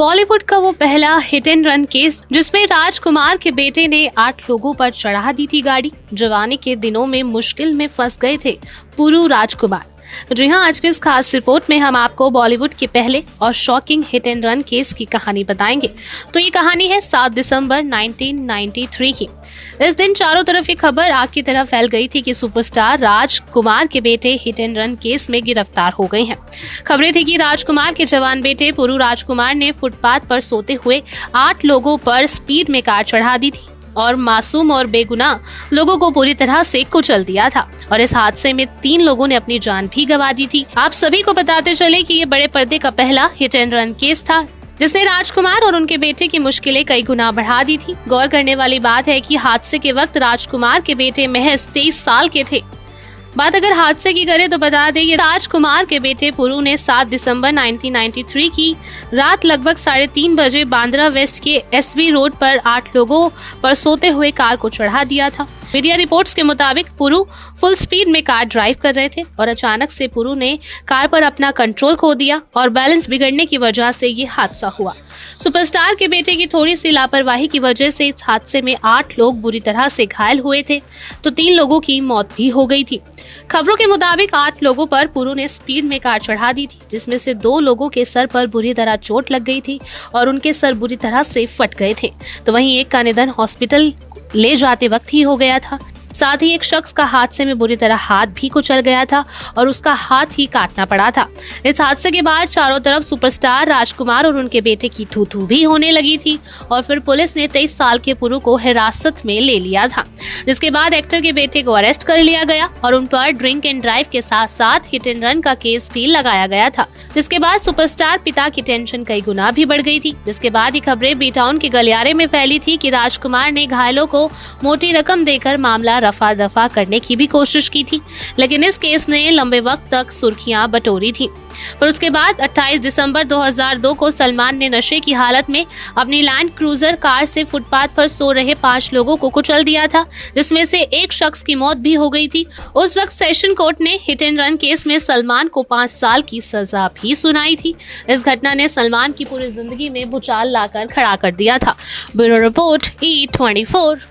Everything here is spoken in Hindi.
बॉलीवुड का वो पहला हिट एंड रन केस जिसमें राजकुमार के बेटे ने 8 लोगों पर चढ़ा दी थी गाड़ी। जवानी के दिनों में मुश्किल में फंस गए थे पुरु राजकुमार। जी हाँ, आज की इस खास रिपोर्ट में हम आपको बॉलीवुड के पहले और shocking hit and run case की कहानी बताएंगे। तो ये कहानी है 7 दिसंबर 1993 की। इस दिन चारों तरफ ये खबर आग की तरह फैल गई थी कि सुपरस्टार राजकुमार के बेटे हिट एंड रन केस में गिरफ्तार हो गए हैं। खबरें थी कि राजकुमार के जवान बेटे पुरु राजकुमार ने फुटपाथ पर सोते हुए 8 लोगों पर स्पीड में कार चढ़ा दी थी और मासूम और बेगुनाह लोगों को पूरी तरह से कुचल दिया था और इस हादसे में 3 लोगों ने अपनी जान भी गंवा दी थी। आप सभी को बताते चले कि ये बड़े पर्दे का पहला हिट एंड रन केस था जिसने राजकुमार और उनके बेटे की मुश्किलें कई गुना बढ़ा दी थी। गौर करने वाली बात है कि हादसे के वक्त राजकुमार के बेटे महज 23 साल के थे। बात अगर हादसे की करें तो बता दें कि राजकुमार के बेटे पुरु ने 7 दिसंबर 1993 की रात लगभग 3:30 बजे बांद्रा वेस्ट के एसवी रोड पर 8 लोगों पर सोते हुए कार को चढ़ा दिया था। मीडिया रिपोर्ट्स के मुताबिक पुरु फुल स्पीड में कार ड्राइव कर रहे थे और अचानक से पुरु ने कार पर अपना कंट्रोल खो दिया और बैलेंस बिगड़ने की वजह से ये हादसा हुआ। सुपरस्टार के बेटे की थोड़ी सी लापरवाही की वजह से इस हादसे में 8 लोग बुरी तरह से घायल हुए थे तो 3 लोगों की मौत भी हो गई थी। खबरों के मुताबिक 8 लोगों पर पुरु ने स्पीड में कार चढ़ा दी थी जिसमें से 2 लोगों के सर पर बुरी तरह चोट लग गई थी और उनके सर बुरी तरह से फट गए थे, तो वहीं एक का निधन हॉस्पिटल ले जाते वक्त ही हो गया था। साथ ही एक शख्स का हादसे में बुरी तरह हाथ भी कुचल गया था और उसका हाथ ही काटना पड़ा था। इस हादसे के बाद चारों तरफ सुपरस्टार राजकुमार और उनके बेटे की थू-थू भी होने लगी थी और फिर पुलिस ने 23 साल के पुरु को हिरासत में ले लिया था, जिसके बाद एक्टर के बेटे को अरेस्ट कर लिया गया और उन पर ड्रिंक एंड ड्राइव के साथ साथ हिट एंड रन का केस भी लगाया गया था। जिसके बाद सुपरस्टार पिता की टेंशन कई गुना भी बढ़ गई थी। जिसके बाद ये खबरें बी टाउन के गलियारे में फैली थी कि राजकुमार ने घायलों को मोटी रकम देकर मामला रफा दफा करने की भी कोशिश की थी, लेकिन इस केस ने लंबे वक्त तक सुर्खियां बटोरी थी। पर उसके बाद 28 दिसंबर 2002 को सलमान ने नशे की हालत में अपनी लैंड क्रूजर कार से फुटपाथ पर सो रहे 5 लोगों को कुचल दिया था, जिसमें से एक शख्स की मौत भी हो गई थी। उस वक्त सेशन कोर्ट ने हिट एंड रन केस में सलमान को 5 साल की सजा भी सुनाई थी। इस घटना ने सलमान की पूरी जिंदगी में भूचाल लाकर खड़ा कर दिया था। Bureau report E24।